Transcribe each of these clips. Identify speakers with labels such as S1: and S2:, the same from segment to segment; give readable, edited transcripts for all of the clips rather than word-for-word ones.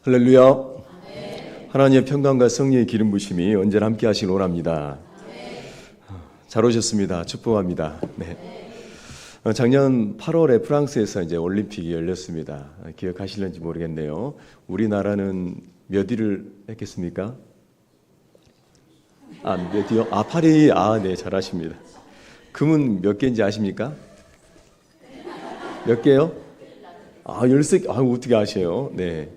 S1: 할렐루야. 하나님의 평강과 성령의 기름 부심이 언제나 함께 하시길 원합니다. 잘 오셨습니다. 축복합니다. 네. 작년 8월에 프랑스에서 이제 올림픽이 열렸습니다. 기억하실는지 모르겠네요. 우리나라는 몇 위를 했겠습니까? 몇 위요? 파리. 네, 잘하십니다. 금은 몇 개인지 아십니까? 몇 개요? 13개. 어떻게 아세요? 네.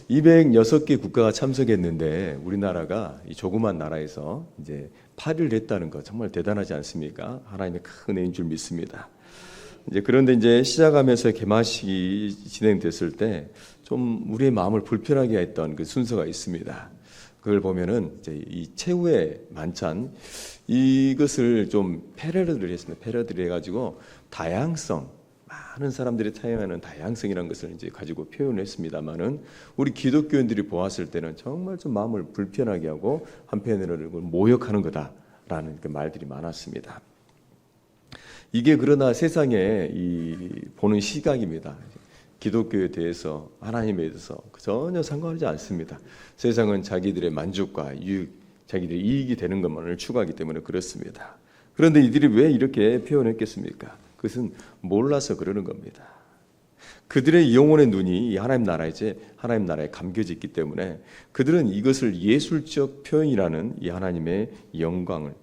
S1: 206개 국가가 참석했는데 우리나라가 이 조그만 나라에서 이제 8위를 했다는 거 정말 대단하지 않습니까? 하나님의 큰 은혜인 줄 믿습니다. 그런데 이제 시작하면서 개막식이 진행됐을 때 좀 우리의 마음을 불편하게 했던 그 순서가 있습니다. 그걸 보면은 이제 이 최후의 만찬 이것을 좀 패러디를 했습니다. 패러디를 해가지고 다양성, 많은 사람들이 사용하는 다양성이라는 것을 이제 가지고 표현했습니다만은 우리 기독교인들이 보았을 때는 정말 좀 마음을 불편하게 하고 한편으로는 모욕하는 거다라는 그 말들이 많았습니다. 이게 그러나 세상의 보는 시각입니다. 기독교에 대해서 하나님에 대해서 전혀 상관하지 않습니다. 세상은 자기들의 만족과 자기들의 이익이 되는 것만을 추구하기 때문에 그렇습니다. 그런데 이들이 왜 이렇게 표현했겠습니까? 그것은 몰라서 그러는 겁니다. 그들의 영혼의 눈이 하나님 나라에 감겨져 있기 때문에 그들은 이것을 예술적 표현이라는 이 하나님의 영광을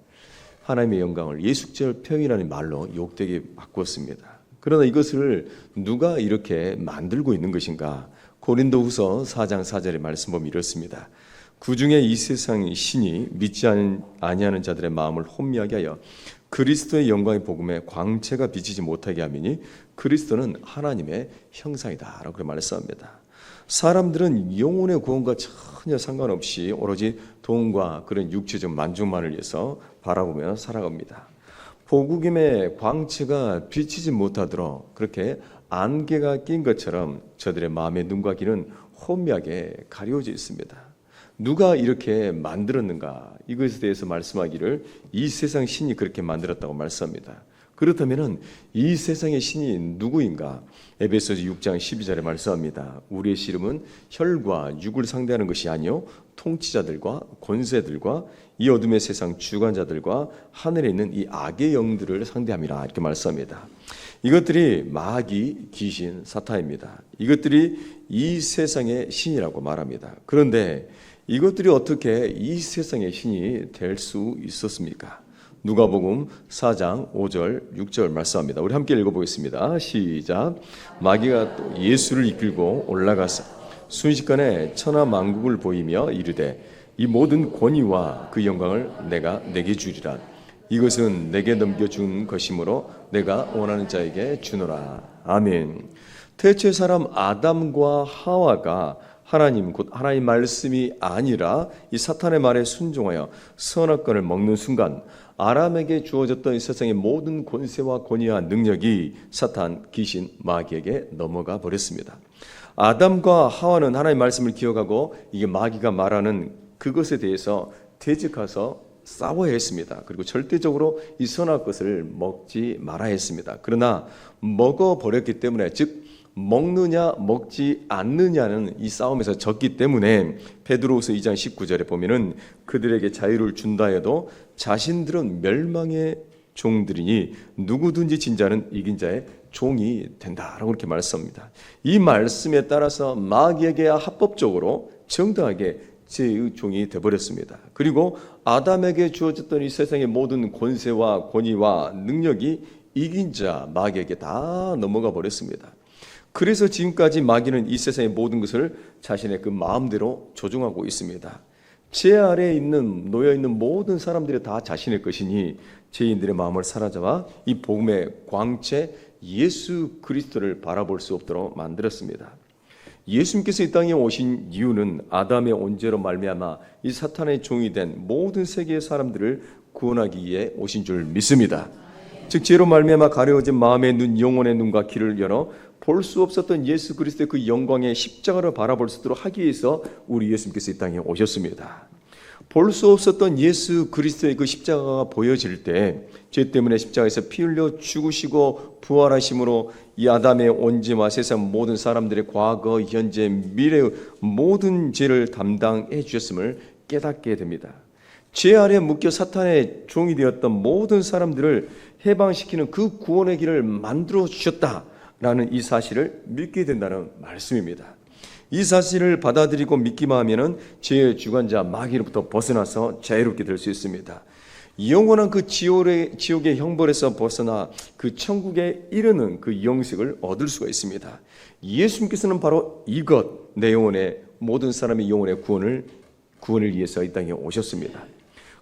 S1: 예술적 표현이라는 말로 욕되게 바꾸었습니다. 그러나 이것을 누가 이렇게 만들고 있는 것인가? 고린도후서 4장 4절의 말씀 보면 이렇습니다. 그중에 이 세상의 신이 믿지 아니하는 자들의 마음을 혼미하게 하여 그리스도의 영광의 복음에 광채가 비치지 못하게 하미니 그리스도는 하나님의 형상이다 라고 말씀합니다. 사람들은 영혼의 구원과 전혀 상관없이 오로지 돈과 그런 육체적 만족만을 위해서 바라보며 살아갑니다. 복음의 광채가 비치지 못하도록 그렇게 안개가 낀 것처럼 저들의 마음의 눈과 귀는 혼미하게 가려져 있습니다. 누가 이렇게 만들었는가? 이것에 대해서 말씀하기를 이 세상 신이 그렇게 만들었다고 말씀합니다. 그렇다면 이 세상의 신이 누구인가? 에베소서 6장 12절에 말씀합니다. 우리의 씨름은 혈과 육을 상대하는 것이 아니요 통치자들과 권세들과 이 어둠의 세상 주관자들과 하늘에 있는 이 악의 영들을 상대함이라 이렇게 말씀합니다. 이것들이 마귀, 귀신, 사탄입니다. 이것들이 이 세상의 신이라고 말합니다. 그런데 이것들이 어떻게 이 세상의 신이 될 수 있었습니까? 누가복음 4장 5절 6절 말씀합니다. 우리 함께 읽어보겠습니다. 시작. 마귀가 또 예수를 이끌고 올라가서 순식간에 천하 만국을 보이며 이르되 이 모든 권위와 그 영광을 내가 내게 주리라. 이것은 내게 넘겨준 것이므로 내가 원하는 자에게 주노라. 아멘. 태초의 사람 아담과 하와가 하나님 곧 하나님 말씀이 아니라 이 사탄의 말에 순종하여 선악과를 먹는 순간 아람에게 주어졌던 이 세상의 모든 권세와 권위와 능력이 사탄, 귀신, 마귀에게 넘어가 버렸습니다. 아담과 하와는 하나님의 말씀을 기억하고 이게 마귀가 말하는 그것에 대해서 대적해서 싸워야 했습니다. 그리고 절대적으로 이 선악 것을 먹지 말아야 했습니다. 그러나 먹어버렸기 때문에 즉 먹느냐 먹지 않느냐는 이 싸움에서 졌기 때문에 베드로후서 2장 19절에 보면은 그들에게 자유를 준다 해도 자신들은 멸망의 종들이니 누구든지 진 자는 이긴 자의 종이 된다라고 이렇게 말씀합니다. 이 말씀에 따라서 마귀에게 합법적으로 정당하게 제 종이 되어버렸습니다. 그리고 아담에게 주어졌던 이 세상의 모든 권세와 권위와 능력이 이긴 자 마귀에게 다 넘어가 버렸습니다. 그래서 지금까지 마귀는 이 세상의 모든 것을 자신의 그 마음대로 조종하고 있습니다. 제 아래에 놓여 있는 모든 사람들이 다 자신의 것이니 죄인들의 마음을 사로잡아 이 복음의 광채 예수 그리스도를 바라볼 수 없도록 만들었습니다. 예수님께서 이 땅에 오신 이유는 아담의 온죄로 말미암아 이 사탄의 종이 된 모든 세계의 사람들을 구원하기 위해 오신 줄 믿습니다. 즉 죄로 말미암아 가려워진 마음의 눈, 영혼의 눈과 귀를 열어 볼 수 없었던 예수 그리스도의 그 영광의 십자가를 바라볼 수 있도록 하기 위해서 우리 예수님께서 이 땅에 오셨습니다. 볼 수 없었던 예수 그리스도의 그 십자가가 보여질 때 죄 때문에 십자가에서 피 흘려 죽으시고 부활하심으로 이 아담의 온죄와 세상 모든 사람들의 과거, 현재, 미래의 모든 죄를 담당해 주셨음을 깨닫게 됩니다. 죄 아래 묶여 사탄의 종이 되었던 모든 사람들을 해방시키는 그 구원의 길을 만들어 주셨다라는 이 사실을 믿게 된다는 말씀입니다. 이 사실을 받아들이고 믿기만 하면은 죄의 주관자 마귀로부터 벗어나서 자유롭게 될 수 있습니다. 영원한 그 지옥의 형벌에서 벗어나 그 천국에 이르는 그 영생을 얻을 수가 있습니다. 예수님께서는 바로 이것, 내 영혼의 모든 사람의 영혼의 구원을 위해서 이 땅에 오셨습니다.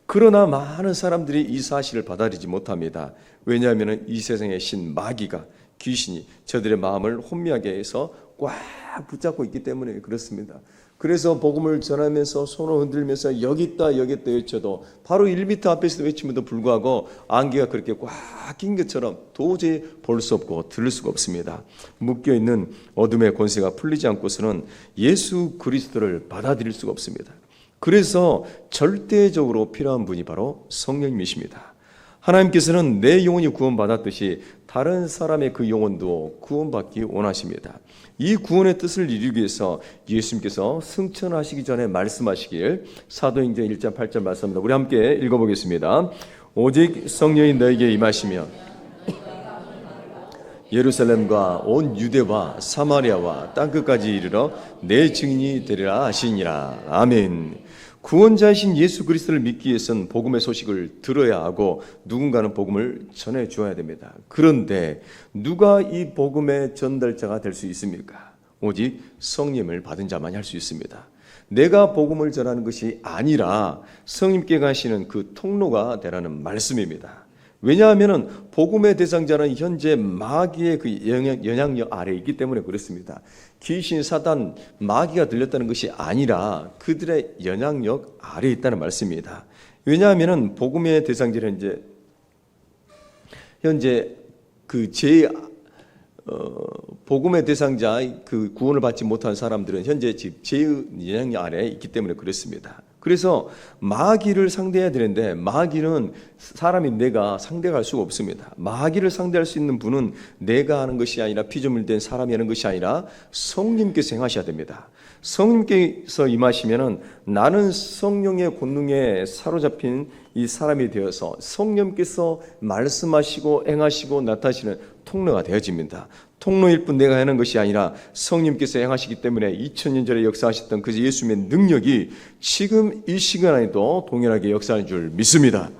S1: 그러나 많은 사람들이 이 사실을 받아들이지 못합니다. 왜냐하면 이 세상의 신 마귀가, 귀신이 저들의 마음을 혼미하게 해서 꽉 붙잡고 있기 때문에 그렇습니다. 그래서 복음을 전하면서 손을 흔들면서 여기 있다 외쳐도 바로 1m 앞에서 외침에도 불구하고 안개가 그렇게 꽉 낀 것처럼 도저히 볼 수 없고 들을 수가 없습니다. 묶여있는 어둠의 권세가 풀리지 않고서는 예수 그리스도를 받아들일 수가 없습니다. 그래서 절대적으로 필요한 분이 바로 성령님이십니다. 하나님께서는 내 영혼이 구원받았듯이 다른 사람의 그 영혼도 구원받기 원하십니다. 이 구원의 뜻을 이루기 위해서 예수님께서 승천하시기 전에 말씀하시길 사도행전 1장 8절 말씀입니다. 우리 함께 읽어보겠습니다. 오직 성령이 너에게 임하시면 예루살렘과 온 유대와 사마리아와 땅끝까지 이르러 내 증인이 되리라 하시니라. 아멘. 구원자이신 예수 그리스도를 믿기 위해서는 복음의 소식을 들어야 하고 누군가는 복음을 전해 주어야 됩니다. 그런데 누가 이 복음의 전달자가 될 수 있습니까? 오직 성령을 받은 자만이 할 수 있습니다. 내가 복음을 전하는 것이 아니라 성령께 가시는 그 통로가 되라는 말씀입니다. 왜냐하면 복음의 대상자는 현재 마귀의 그 영향력 아래에 있기 때문에 그렇습니다. 귀신, 사단, 마귀가 들렸다는 것이 아니라 그들의 영향력 아래에 있다는 말씀입니다. 왜냐하면 복음의 대상자는 현재 그 복음의 대상자 그 구원을 받지 못한 사람들은 현재 죄의 영향력 아래에 있기 때문에 그렇습니다. 그래서 마귀를 상대해야 되는데 마귀는 사람이 내가 상대할 수가 없습니다. 마귀를 상대할 수 있는 분은 내가 하는 것이 아니라 피조물 된 사람이 하는 것이 아니라 성령께서 행하셔야 됩니다. 성령께서 임하시면은 나는 성령의 권능에 사로잡힌 이 사람이 되어서 성령께서 말씀하시고 행하시고 나타나시는 통로가 되어집니다. 통로일 뿐 내가 하는 것이 아니라 성령께서 행하시기 때문에 2000년 전에 역사하셨던 그 예수님의 능력이 지금 이 시간에도 동일하게 역사하는 줄 믿습니다.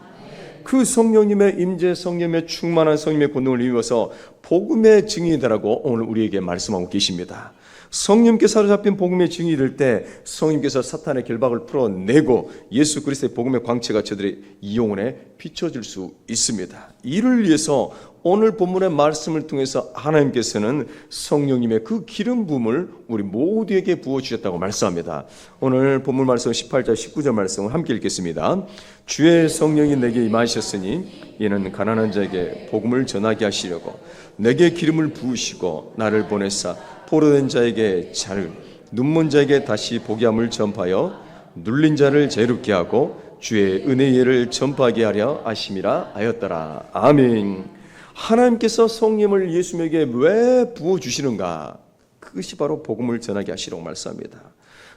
S1: 그 성령님의 임재, 성령의 충만한 성령의 권능을 입어서 복음의 증인이 되라고 오늘 우리에게 말씀하고 계십니다. 성령께 사로잡힌 복음의 증인이 될 때 성령께서 사탄의 결박을 풀어내고 예수 그리스도의 복음의 광채가 저들의 영혼에 비춰질 수 있습니다. 이를 위해서 오늘 본문의 말씀을 통해서 하나님께서는 성령님의 그 기름 부음을 우리 모두에게 부어주셨다고 말씀합니다. 오늘 본문 말씀 18절 19절 말씀을 함께 읽겠습니다. 주의 성령이 내게 임하셨으니 이는 가난한 자에게 복음을 전하게 하시려고 내게 기름을 부으시고 나를 보내사 포로된 자에게 자를, 눈먼 자에게 다시 보게 함을 전파하여 눌린 자를 자유롭게 하고 주의 은혜의 예를 전파하게 하려 하심이라 하였더라. 아멘. 하나님께서 성령을 예수님에게 왜 부어주시는가? 그것이 바로 복음을 전하게 하시라고 말씀합니다.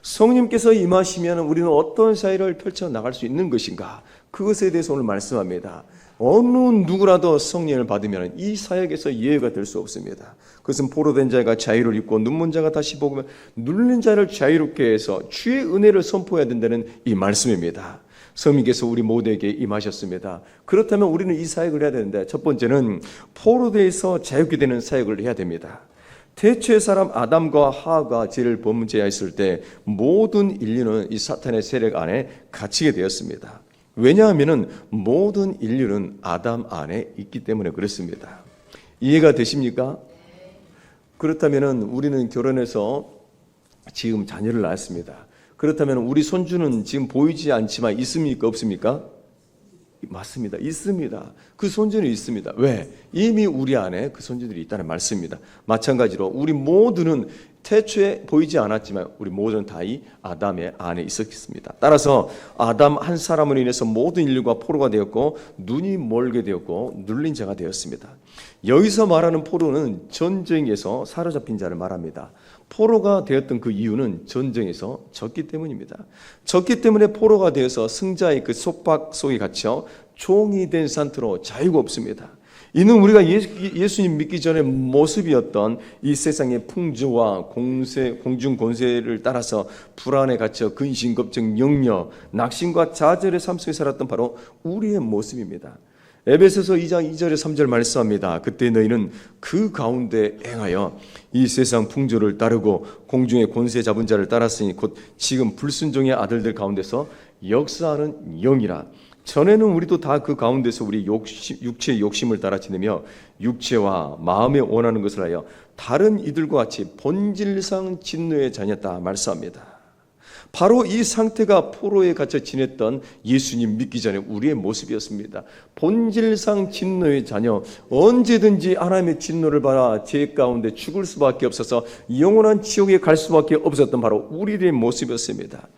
S1: 성령께서 임하시면 우리는 어떤 사회를 펼쳐나갈 수 있는 것인가? 그것에 대해서 오늘 말씀합니다. 어느 누구라도 성령을 받으면 이 사역에서 예외가 될 수 없습니다. 그것은 포로된 자가 자유를 입고 눈먼 자가 다시 보면 눌린 자를 자유롭게 해서 주의 은혜를 선포해야 된다는 이 말씀입니다. 성령께서 우리 모두에게 임하셨습니다. 그렇다면 우리는 이 사역을 해야 되는데 첫 번째는 포로되어서 자유롭게 되는 사역을 해야 됩니다. 태초의 사람 아담과 하와가 죄를 범죄하였을 때 모든 인류는 이 사탄의 세력 안에 갇히게 되었습니다. 왜냐하면 모든 인류는 아담 안에 있기 때문에 그렇습니다. 이해가 되십니까? 그렇다면 우리는 결혼해서 지금 자녀를 낳았습니다. 그렇다면 우리 손주는 지금 보이지 않지만 있습니까? 없습니까? 맞습니다. 있습니다. 그 손주는 있습니다. 왜? 이미 우리 안에 그 손주들이 있다는 말씀입니다. 마찬가지로 우리 모두는 태초에 보이지 않았지만 우리 모두는 다 이 아담의 안에 있었습니다. 따라서 아담 한 사람으로 인해서 모든 인류가 포로가 되었고 눈이 멀게 되었고 눌린 자가 되었습니다. 여기서 말하는 포로는 전쟁에서 사로잡힌 자를 말합니다. 포로가 되었던 그 이유는 전쟁에서 졌기 때문입니다. 졌기 때문에 포로가 되어서 승자의 그 속박 속에 갇혀 종이 된 상태로 자유가 없습니다. 이는 우리가 예수님 믿기 전에 모습이었던 이 세상의 풍조와 공중 권세를 따라서 불안에 갇혀 근심, 걱정, 염려, 낙심과 좌절의 삶 속에 살았던 바로 우리의 모습입니다. 에베소서 2장 2절에 3절 말씀합니다. 그때 너희는 그 가운데 행하여 이 세상 풍조를 따르고 공중의 권세 잡은 자를 따랐으니 곧 지금 불순종의 아들들 가운데서 역사하는 영이라. 전에는 우리도 다 그 가운데서 우리 육체의 욕심을 따라 지내며 육체와 마음에 원하는 것을 하여 다른 이들과 같이 본질상 진노의 자녀였다 말씀합니다. 바로 이 상태가 포로에 갇혀 지냈던 예수님 믿기 전에 우리의 모습이었습니다. 본질상 진노의 자녀, 언제든지 하나님의 진노를 받아 죄 가운데 죽을 수밖에 없어서 영원한 지옥에 갈 수밖에 없었던 바로 우리의 모습이었습니다.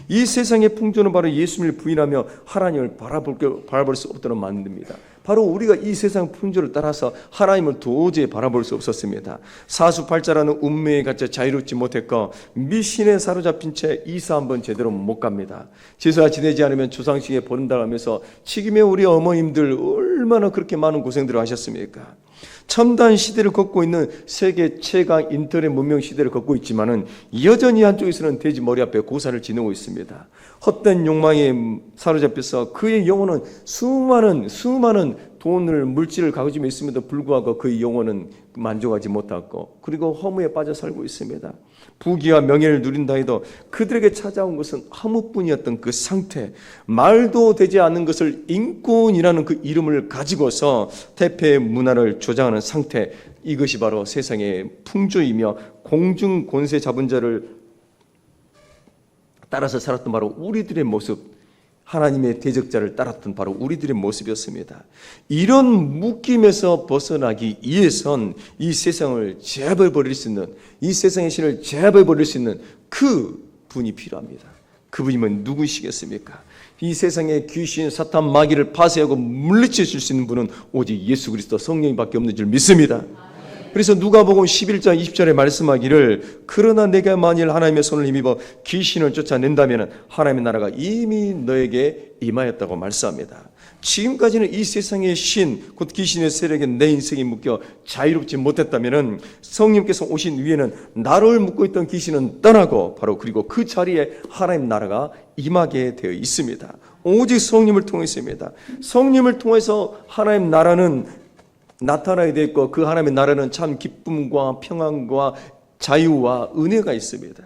S1: 이 세상의 풍조는 바로 예수님을 부인하며 하나님을 바라볼 수 없도록 만듭니다. 바로 우리가 이 세상 풍조를 따라서 하나님을 도저히 바라볼 수 없었습니다. 사수팔자라는 운명에 갇혀 자유롭지 못했고 미신에 사로잡힌 채 이사 한번 제대로 못 갑니다. 제사 지내지 않으면 조상식에 버린다면서 지금의 우리 어머님들 얼마나 그렇게 많은 고생들을 하셨습니까? 첨단 시대를 걷고 있는 세계 최강 인터넷 문명 시대를 걷고 있지만은 여전히 한쪽에서는 돼지 머리 앞에 고사를 지내고 있습니다. 헛된 욕망에 사로잡혀서 그의 영혼은 수많은 돈을 물질을 가지고 있음에도 불구하고 그의 영혼은 만족하지 못하고 그리고 허무에 빠져 살고 있습니다. 부귀와 명예를 누린다 해도 그들에게 찾아온 것은 허무뿐이었던 그 상태, 말도 되지 않는 것을 인권이라는 그 이름을 가지고서 태폐 문화를 조장하는 상태, 이것이 바로 세상의 풍조이며 공중 권세 잡은 자를 따라서 살았던 바로 우리들의 모습, 하나님의 대적자를 따랐던 바로 우리들의 모습이었습니다. 이런 묶임에서 벗어나기 위해선 이 세상을 제압해버릴 수 있는, 이 세상의 신을 제압해버릴 수 있는 그 분이 필요합니다. 그분이면 누구시겠습니까? 이 세상의 귀신, 사탄, 마귀를 파쇄하고 물리치실 수 있는 분은 오직 예수 그리스도 성령님밖에 없는 줄 믿습니다. 그래서 누가복음 11장 20절에 말씀하기를 그러나 내가 만일 하나님의 손을 힘입어 귀신을 쫓아낸다면 하나님의 나라가 이미 너에게 임하였다고 말씀합니다. 지금까지는 이 세상의 신, 곧 귀신의 세력에 내 인생이 묶여 자유롭지 못했다면 성령께서 오신 후에는 나를 묶고 있던 귀신은 떠나고 바로 그리고 그 자리에 하나님 나라가 임하게 되어 있습니다. 오직 성령을 통해서입니다. 성령을 통해서 하나님 나라는 나타나게 되었고 그 하나님의 나라는 참 기쁨과 평안과 자유와 은혜가 있습니다.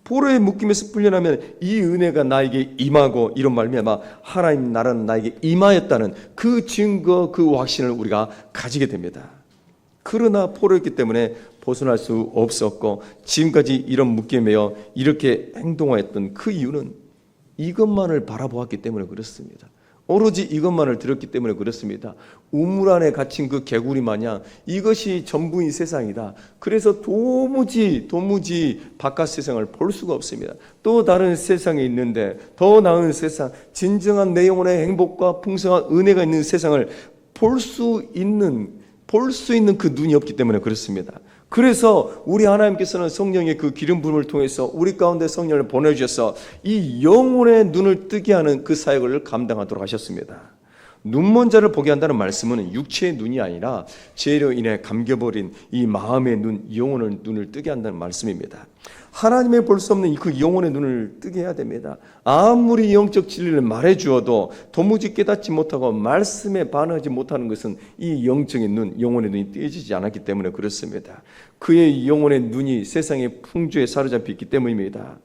S1: 포로의 묶임에서 풀려나면 이 은혜가 나에게 임하고 이런 말미암아 하나님 나라는 나에게 임하였다는 그 증거, 그 확신을 우리가 가지게 됩니다. 그러나 포로였기 때문에 벗어날 수 없었고 지금까지 이런 묶임에여 이렇게 행동하였던 그 이유는 이것만을 바라보았기 때문에 그렇습니다. 오로지 이것만을 들었기 때문에 그렇습니다. 우물 안에 갇힌 그 개구리 마냥 이것이 전부인 세상이다. 그래서 도무지 바깥 세상을 볼 수가 없습니다. 또 다른 세상에 있는데 더 나은 세상, 진정한 내 영혼의 행복과 풍성한 은혜가 있는 세상을 볼 수 있는 그 눈이 없기 때문에 그렇습니다. 그래서 우리 하나님께서는 성령의 그 기름 부음을 통해서 우리 가운데 성령을 보내주셔서 이 영혼의 눈을 뜨게 하는 그 사역을 감당하도록 하셨습니다. 눈먼 자를 보게 한다는 말씀은 육체의 눈이 아니라 죄로 인해 감겨버린 이 마음의 눈, 영혼의 눈을 뜨게 한다는 말씀입니다. 하나님의 볼 수 없는 그 영혼의 눈을 뜨게 해야 됩니다. 아무리 영적 진리를 말해주어도 도무지 깨닫지 못하고 말씀에 반응하지 못하는 것은 이 영적인 눈, 영혼의 눈이 뜨여지지 않았기 때문에 그렇습니다. 그의 영혼의 눈이 세상의 풍조에 사로잡혀 있기 때문입니다.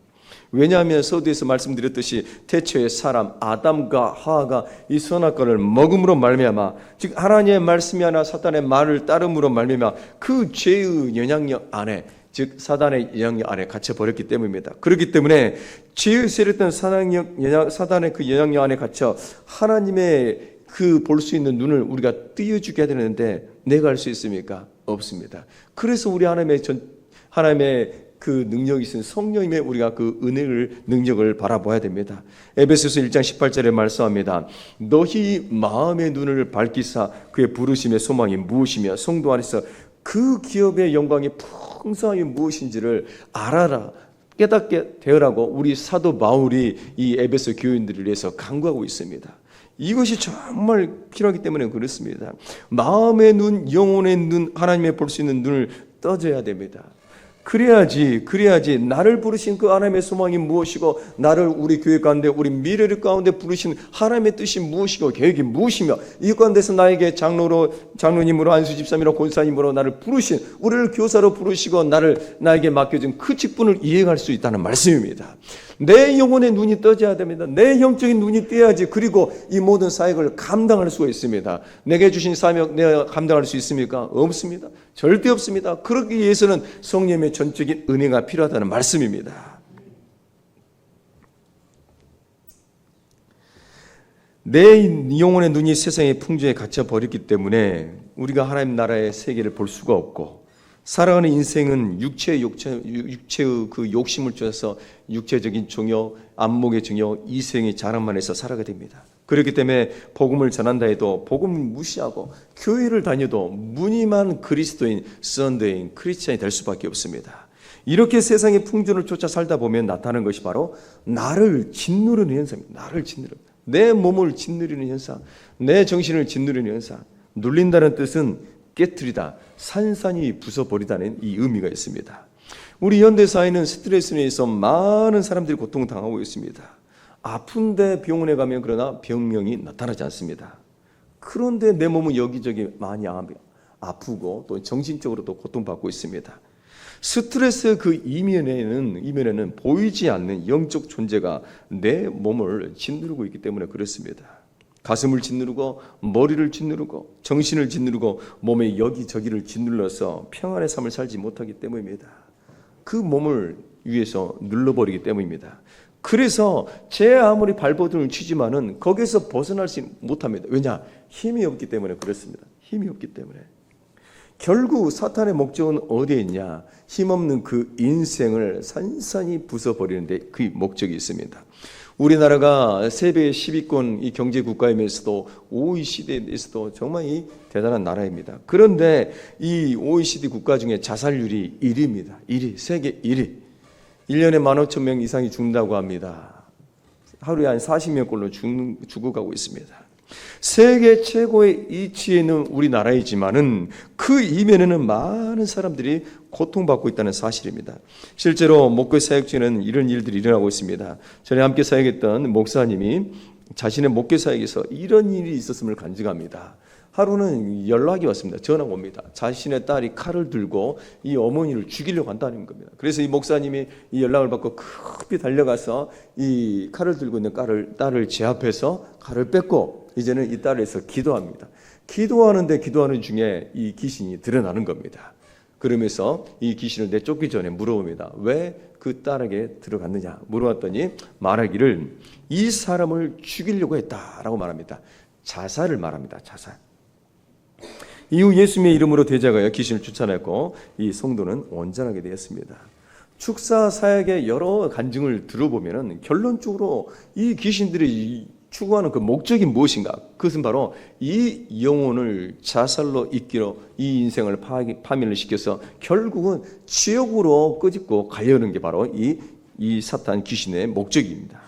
S1: 왜냐하면 서두에서 말씀드렸듯이 태초의 사람 아담과 하와가 이 선악과를 먹음으로 말미암아, 즉 하나님의 말씀이 아니라 사탄의 말을 따름으로 말미암아 그 죄의 영향력 안에, 즉 사단의 영향력 안에 갇혀버렸기 때문입니다. 그렇기 때문에 죄의 세력된 사단의 그 영향력 안에 갇혀 하나님의 그 볼 수 있는 눈을 우리가 띄워주게 해야 되는데 내가 할 수 있습니까? 없습니다. 그래서 우리 하나님의 그 능력이 있는 성령님의 우리가 그 은혜를 능력을 바라봐야 됩니다. 에베소서 1장 18절에 말씀합니다. 너희 마음의 눈을 밝히사 그의 부르심의 소망이 무엇이며 성도 안에서 그 기업의 영광이 풍성하게 무엇인지를 알아라, 깨닫게 되어라고 우리 사도 바울이 이 에베소 교인들을 위해서 간구하고 있습니다. 이것이 정말 필요하기 때문에 그렇습니다. 마음의 눈, 영혼의 눈, 하나님의 볼 수 있는 눈을 떠줘야 됩니다. 그래야지 나를 부르신 그 하나님의 소망이 무엇이고, 나를 우리 교회 가운데, 우리 미래를 가운데 부르신 하나님의 뜻이 무엇이고 계획이 무엇이며, 이 가운데서 나에게 장로님으로, 안수집사님으로, 권사님으로 나를 부르신, 우리를 교사로 부르시고 나에게 맡겨진 그 직분을 이행할 수 있다는 말씀입니다. 내 영혼의 눈이 떠져야 됩니다. 내 영적인 눈이 떼야지. 그리고 이 모든 사역을 감당할 수가 있습니다. 내게 주신 사역 내가 감당할 수 있습니까? 없습니다. 절대 없습니다. 그러기 위해서는 성령의 전적인 은혜가 필요하다는 말씀입니다. 내 영혼의 눈이 세상의 풍조에 갇혀 버렸기 때문에 우리가 하나님 나라의 세계를 볼 수가 없고, 살아가는 인생은 육체의 그 욕심을 쫓아서 육체적인 종욕, 안목의 종욕, 이생의 자랑만 해서 살아가게 됩니다. 그렇기 때문에 복음을 전한다 해도 복음을 무시하고 교회를 다녀도 무늬만 그리스도인, 썬데인, 크리스찬이 될 수밖에 없습니다. 이렇게 세상의 풍조를 쫓아 살다 보면 나타나는 것이 바로 나를 짓누르는 현상입니다. 나를 짓누르는, 내 몸을 짓누르는 현상, 내 정신을 짓누르는 현상. 눌린다는 뜻은 깨트리다, 산산이 부숴버리다는 이 의미가 있습니다. 우리 현대사회는 스트레스에 의해서 많은 사람들이 고통당하고 있습니다. 아픈데 병원에 가면 그러나 병명이 나타나지 않습니다. 그런데 내 몸은 여기저기 많이 아프고 또 정신적으로도 고통받고 있습니다. 스트레스 그 이면에는 보이지 않는 영적 존재가 내 몸을 짓누르고 있기 때문에 그렇습니다. 가슴을 짓누르고 머리를 짓누르고 정신을 짓누르고 몸의 여기저기를 짓눌러서 평안의 삶을 살지 못하기 때문입니다. 그 몸을 위해서 눌러버리기 때문입니다. 그래서 제 아무리 발버둥을 치지만은 거기서 벗어나지 못합니다. 왜냐? 힘이 없기 때문에 그렇습니다. 힘이 없기 때문에. 결국 사탄의 목적은 어디에 있냐? 힘없는 그 인생을 산산이 부숴버리는데 그 목적이 있습니다. 우리나라가 세계 10위권 이 경제 국가이면서도 OECD에 대해서도 정말 이 대단한 나라입니다. 그런데 이 OECD 국가 중에 자살률이 1위입니다. 1위, 세계 1위. 1년에 15,000명 이상이 죽는다고 합니다. 하루에 한 40명꼴로 죽어가고 있습니다. 세계 최고의 이치에 있는 우리나라이지만은 그 이면에는 많은 사람들이 고통받고 있다는 사실입니다. 실제로 목회 사역 중에는 이런 일들이 일어나고 있습니다. 전에 함께 사역했던 목사님이 자신의 목회 사역에서 이런 일이 있었음을 간증합니다. 하루는 연락이 왔습니다. 전화가 옵니다. 자신의 딸이 칼을 들고 이 어머니를 죽이려고 한다는 겁니다. 그래서 이 목사님이 이 연락을 받고 급히 달려가서 이 칼을 들고 있는 딸을 제압해서 칼을 뺏고 이제는 이 딸을 위해서 기도합니다. 기도하는 중에 이 귀신이 드러나는 겁니다. 그러면서 이 귀신을 내쫓기 전에 물어봅니다. 왜 그 딸에게 들어갔느냐 물어봤더니 말하기를 이 사람을 죽이려고 했다라고 말합니다. 자살을 말합니다. 자살. 이후 예수님의 이름으로 대적하여 귀신을 쫓아냈고 이 성도는 온전하게 되었습니다. 축사 사역의 여러 간증을 들어보면은 결론적으로 이 귀신들이 추구하는 그 목적이 무엇인가? 그것은 바로 이 영혼을 자살로 이끌어 이 인생을 파멸을 시켜서 결국은 지옥으로 끄집고 가려는 게 바로 이 사탄 귀신의 목적입니다.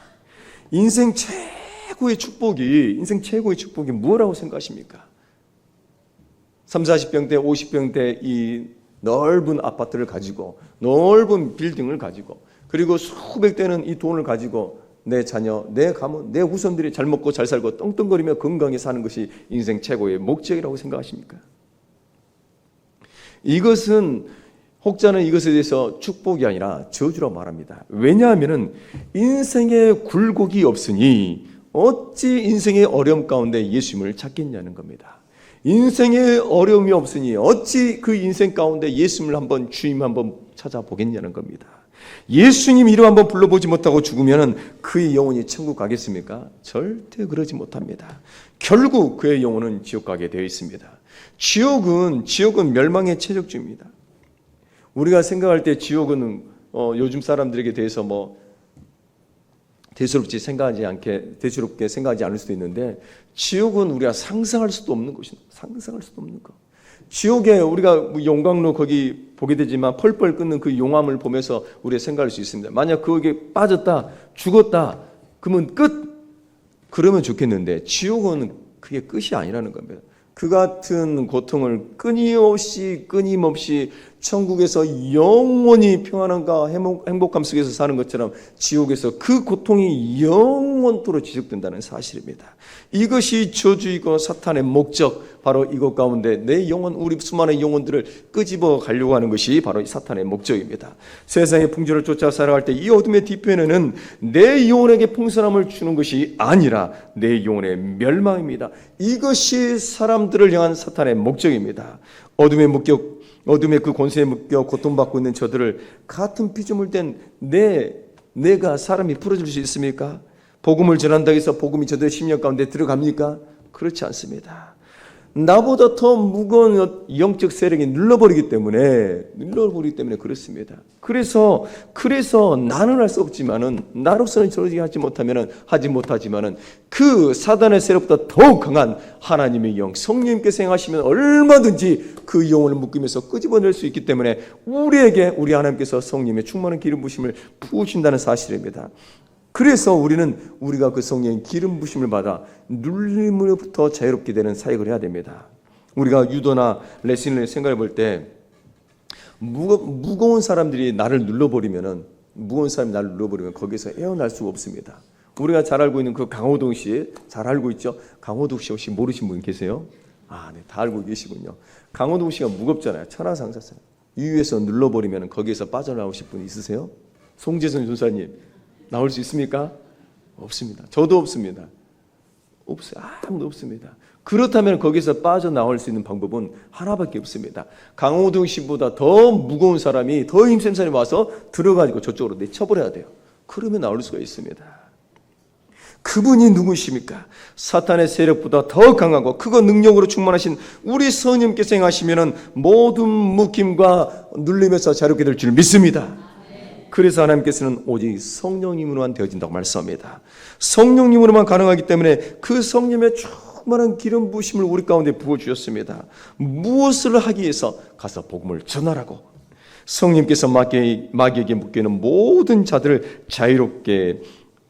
S1: 인생 최고의 축복이 뭐라고 생각하십니까? 30, 40평대, 50평대 이 넓은 아파트를 가지고 넓은 빌딩을 가지고 그리고 수백 대는 이 돈을 가지고 내 자녀, 내 가문, 내 후손들이 잘 먹고 잘 살고 떵떵거리며 건강히 사는 것이 인생 최고의 목적이라고 생각하십니까? 이것은 혹자는 이것에 대해서 축복이 아니라 저주라고 말합니다. 왜냐하면 인생의 굴곡이 없으니 어찌 인생의 어려움 가운데 예수님을 찾겠냐는 겁니다. 인생의 어려움이 없으니 어찌 그 인생 가운데 예수님을 주님 한번 찾아보겠냐는 겁니다. 예수님 이름 한번 불러보지 못하고 죽으면 그의 영혼이 천국 가겠습니까? 절대 그러지 못합니다. 결국 그의 영혼은 지옥 가게 되어 있습니다. 지옥은 멸망의 최적주입니다. 우리가 생각할 때 지옥은 요즘 사람들에게 대해서 뭐 대수롭게 생각하지 않을 수도 있는데, 지옥은 우리가 상상할 수도 없는 곳입니다. 상상할 수도 없는 것. 지옥에 우리가 용광로 거기 보게 되지만 펄펄 끓는 그 용암을 보면서 우리가 생각할 수 있습니다. 만약 거기에 빠졌다, 죽었다, 그러면 끝. 그러면 좋겠는데 지옥은 그게 끝이 아니라는 겁니다. 그 같은 고통을 끊임없이 천국에서 영원히 평안함과 행복함 속에서 사는 것처럼 지옥에서 그 고통이 영원토록 지속된다는 사실입니다. 이것이 저주이고 사탄의 목적, 바로 이것 가운데 내 영혼, 우리 수많은 영혼들을 끄집어 가려고 하는 것이 바로 사탄의 목적입니다. 세상의 풍조를 쫓아 살아갈 때 이 어둠의 뒤편에는 내 영혼에게 풍성함을 주는 것이 아니라 내 영혼의 멸망입니다. 이것이 사람들을 향한 사탄의 목적입니다. 어둠의 그 권세에 묶여 고통받고 있는 저들을 같은 피조물 된 내가 사람이 풀어줄 수 있습니까? 복음을 전한다고 해서 복음이 저들의 심령 가운데 들어갑니까? 그렇지 않습니다. 나보다 더 무거운 영적 세력이 눌러버리기 때문에 그렇습니다. 그래서 나는 할 수 없지만은, 나로서는 저러지 하지 못하지만은 그 사단의 세력보다 더욱 강한 하나님의 영, 성령님께서 행하시면 얼마든지 그 영혼을 묶으면서 끄집어낼 수 있기 때문에 우리 하나님께서 성령의 충만한 기름 부심을 부으신다는 사실입니다. 그래서 우리가 그 성령의 기름 부심을 받아 눌림으로부터 자유롭게 되는 사역을 해야 됩니다. 우리가 유도나 레슨을 생각해 볼 때 무거운 사람이 나를 눌러버리면 거기서 헤어날 수가 없습니다. 우리가 잘 알고 있는 그 강호동 씨, 잘 알고 있죠? 강호동 씨 혹시 모르신 분 계세요? 네, 다 알고 계시군요. 강호동 씨가 무겁잖아요. 천하상사잖아요. 위에서 눌러버리면 거기에서 빠져나오실 분 있으세요? 송재선 전사님 나올 수 있습니까? 없습니다. 저도 없습니다. 아무도 없습니다. 그렇다면 거기서 빠져나올 수 있는 방법은 하나밖에 없습니다. 강호동 씨보다 더 무거운 사람이, 더 힘센 사람이 와서 들어가지고 저쪽으로 내쳐버려야 돼요. 그러면 나올 수가 있습니다. 그분이 누구십니까? 사탄의 세력보다 더 강하고 크고 능력으로 충만하신 우리 성령님께서 행하시면 모든 묶임과 눌림에서 자유롭게 될 줄 믿습니다. 그래서 하나님께서는 오직 성령님으로만 되어진다고 말씀합니다. 성령님으로만 가능하기 때문에 그 성령의 충만한 기름 부으심을 우리 가운데 부어주셨습니다. 무엇을 하기 위해서? 가서 복음을 전하라고. 성령님께서 마귀에게 묶여있는 모든 자들을 자유롭게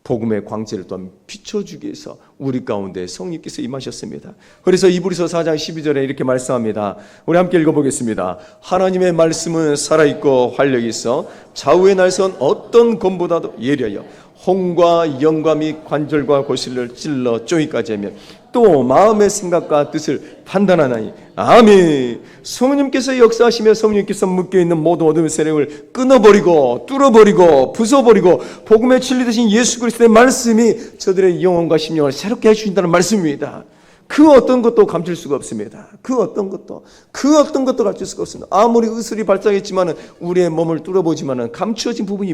S1: 복음의 광채를 또한 비춰주기 위해서 우리 가운데 성령님께서 임하셨습니다. 그래서 이브리서 4장 12절에 이렇게 말씀합니다. 우리 함께 읽어보겠습니다. 하나님의 말씀은 살아있고 활력이 있어 좌우의 날선 어떤 검보다도 예리하여 홍과 영과 및 관절과 골실을 찔러 쪼기까지 하며 또 마음의 생각과 뜻을 판단하나니. 아멘. 성령님께서 역사하시며 성령님께서 묶여있는 모든 어둠의 세력을 끊어버리고 뚫어버리고 부숴버리고 복음의 진리 되신 예수 그리스도의 말씀이 저들의 영혼과 심령을 새롭게 해주신다는 말씀입니다. 그 어떤 것도 감출 수가 없습니다. 그 어떤 것도 감출 수가 없습니다. 아무리 의술이 발달했지만은 우리의 몸을 뚫어보지만은 감추어진 부분이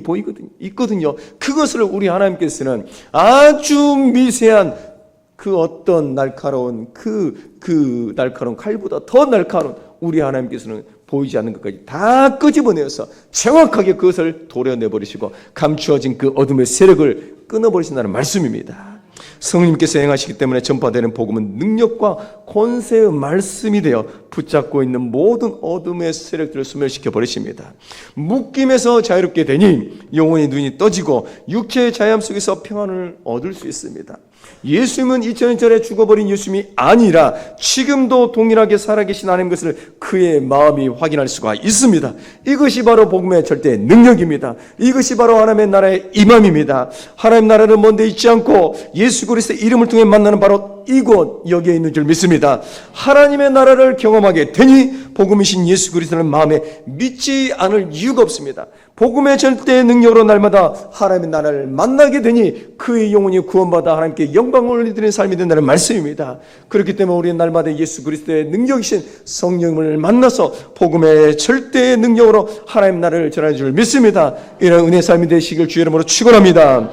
S1: 있거든요. 그것을 우리 하나님께서는 아주 미세한 그 어떤 날카로운 그 날카로운 칼보다 더 날카로운 우리 하나님께서는 보이지 않는 것까지 다 끄집어내어서 정확하게 그것을 도려내버리시고 감추어진 그 어둠의 세력을 끊어버리신다는 말씀입니다. 성령님께서 행하시기 때문에 전파되는 복음은 능력과 권세의 말씀이 되어 붙잡고 있는 모든 어둠의 세력들을 소멸시켜 버리십니다. 묶임에서 자유롭게 되니 영혼의 눈이 떠지고 육체의 자유함 속에서 평안을 얻을 수 있습니다. 예수님은 2000년 전에 죽어버린 예수님이 아니라 지금도 동일하게 살아계신 하나님 것을 그의 마음이 확인할 수가 있습니다. 이것이 바로 복음의 절대 능력입니다. 이것이 바로 하나님의 나라의 임함입니다. 하나님 나라는 먼데 있지 않고 예수 그리스도의 이름을 통해 만나는 바로 이곳 여기에 있는 줄 믿습니다. 하나님의 나라를 경험하게 되니 복음이신 예수 그리스도는 마음에 믿지 않을 이유가 없습니다. 복음의 절대 능력으로 날마다 하나님의 나라를 만나게 되니 그의 영혼이 구원받아 하나님께 영광을 올리는 삶이 된다는 말씀입니다. 그렇기 때문에 우리는 날마다 예수 그리스도의 능력이신 성령을 만나서 복음의 절대 능력으로 하나님의 나라를 전하는 줄 믿습니다. 이런 은혜 삶이 되시길 주의 이름으로 축원합니다.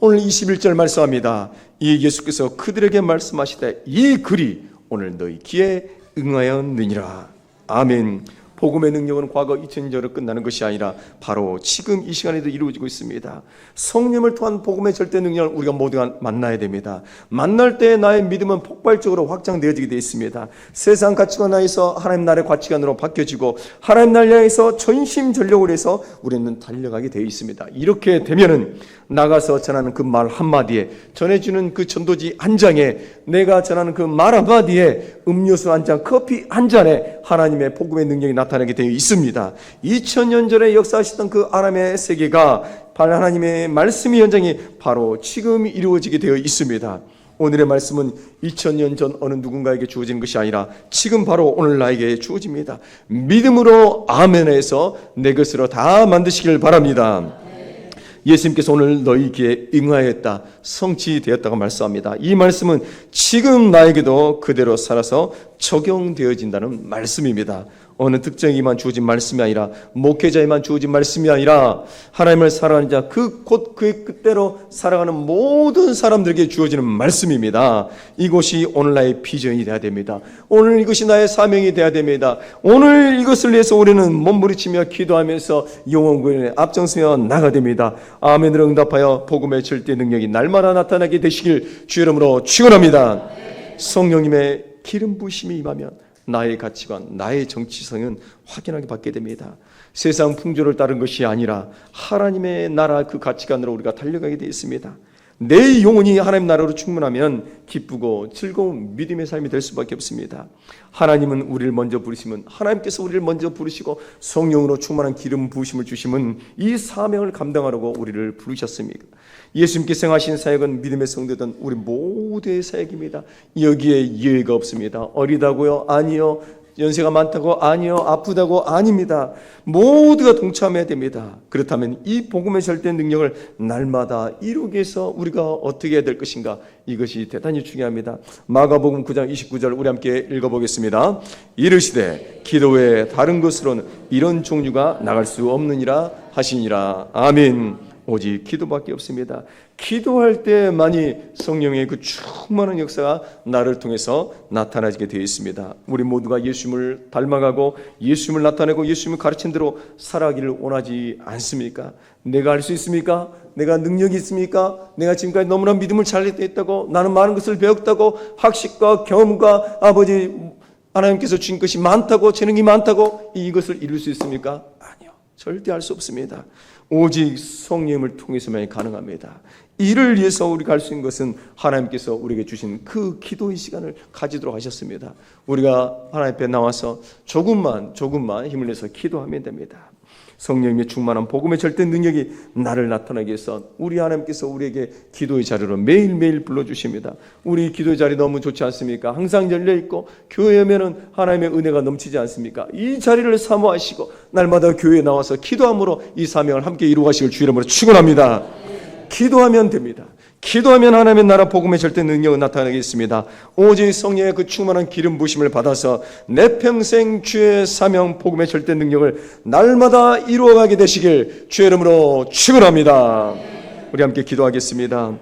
S1: 오늘 21절 말씀합니다. 이 예수께서 그들에게 말씀하시되 이 글이 오늘 너희 귀에 응하였느니라. 아멘. 복음의 능력은 과거 2000년 전으로 끝나는 것이 아니라 바로 지금 이 시간에도 이루어지고 있습니다. 성령을 통한 복음의 절대 능력을 우리가 모두가 만나야 됩니다. 만날 때 나의 믿음은 폭발적으로 확장되어지게 되어 있습니다. 세상 가치관 하에서 하나님 나라의 가치관으로 바뀌어지고 하나님 나라를 향해서 전심전력을 해서 우리는 달려가게 되어 있습니다. 이렇게 되면은 나가서 전하는 그 말 한마디에, 전해주는 그 전도지 한 장에, 내가 전하는 그 말 한마디에, 음료수 한 잔, 커피 한 잔에 하나님의 복음의 능력이 나타나게 되어 있습니다. 2000년 전에 역사하셨던 그 아람의 세계가 하나님의 말씀의 현장이 바로 지금 이루어지게 되어 있습니다. 오늘의 말씀은 2000년 전 어느 누군가에게 주어지는 것이 아니라 지금 바로 오늘 나에게 주어집니다. 믿음으로 아멘해서 내 것으로 다 만드시길 바랍니다. 예수님께서 오늘 너희 귀에 응하였다, 성취되었다고 말씀합니다. 이 말씀은 지금 나에게도 그대로 살아서 적용되어진다는 말씀입니다. 어느 특정에만 주어진 말씀이 아니라, 목회자에만 주어진 말씀이 아니라 하나님을 사랑하는 자, 그대로 살아가는 모든 사람들에게 주어지는 말씀입니다. 이것이 오늘 나의 비전이 되어야 됩니다. 오늘 이것이 나의 사명이 되어야 됩니다. 오늘 이것을 위해서 우리는 몸부림치며 기도하면서 영혼구원에 앞장서며 나가야 됩니다. 아멘으로 응답하여 복음의 절대 능력이 날마다 나타나게 되시길 주 이름으로 축원합니다. 성령님의 기름 부으심이 임하면 나의 가치관, 나의 정치성은 확연하게 받게 됩니다. 세상 풍조를 따른 것이 아니라 하나님의 나라 그 가치관으로 우리가 달려가게 되어 있습니다. 내 영혼이 하나님 나라로 충만하면 기쁘고 즐거운 믿음의 삶이 될 수밖에 없습니다. 하나님은 우리를 먼저 부르시면, 하나님께서 우리를 먼저 부르시고 성령으로 충만한 기름 부으심을 주시면 이 사명을 감당하려고 우리를 부르셨습니다. 예수님께서 행하신 사역은 믿음의 성도든 우리 모두의 사역입니다. 여기에 예외가 없습니다. 어리다고요? 아니요. 연세가 많다고? 아니요. 아프다고? 아닙니다. 모두가 동참해야 됩니다. 그렇다면 이 복음의 절대 능력을 날마다 이루기 위해서 우리가 어떻게 해야 될 것인가? 이것이 대단히 중요합니다. 마가복음 9장 29절 우리 함께 읽어보겠습니다. 이르시되 기도 외에 다른 것으로는 이런 종류가 나갈 수 없느니라 하시니라. 아멘. 오직 기도밖에 없습니다. 기도할 때만이 성령의 그 충만한 역사가 나를 통해서 나타나게 되어 있습니다. 우리 모두가 예수님을 닮아가고 예수님을 나타내고 예수님을 가르친 대로 살아가기를 원하지 않습니까? 내가 할 수 있습니까? 내가 능력이 있습니까? 내가 지금까지 너무나 믿음을 잘 했다고, 나는 많은 것을 배웠다고, 학식과 경험과 아버지 하나님께서 주신 것이 많다고, 재능이 많다고 이것을 이룰 수 있습니까? 아니요. 절대 할 수 없습니다. 오직 성령을 통해서만 가능합니다. 이를 위해서 우리가 할 수 있는 것은 하나님께서 우리에게 주신 그 기도의 시간을 가지도록 하셨습니다. 우리가 하나님 앞에 나와서 조금만 힘을 내서 기도하면 됩니다. 성령님의 충만한 복음의 절대 능력이 나를 나타나기 위해서 우리 하나님께서 우리에게 기도의 자리로 매일매일 불러주십니다. 우리 기도의 자리 너무 좋지 않습니까? 항상 열려있고 교회에 오면은 하나님의 은혜가 넘치지 않습니까? 이 자리를 사모하시고 날마다 교회에 나와서 기도함으로 이 사명을 함께 이루어가시길 주 이름으로 축원합니다. 기도하면 됩니다. 기도하면 하나님의 나라 복음의 절대 능력은 나타나겠습니다. 오직 성령의 그 충만한 기름 부으심을 받아서 내 평생 주의 사명 복음의 절대 능력을 날마다 이루어가게 되시길 주의 이름으로 축원합니다. 우리 함께 기도하겠습니다.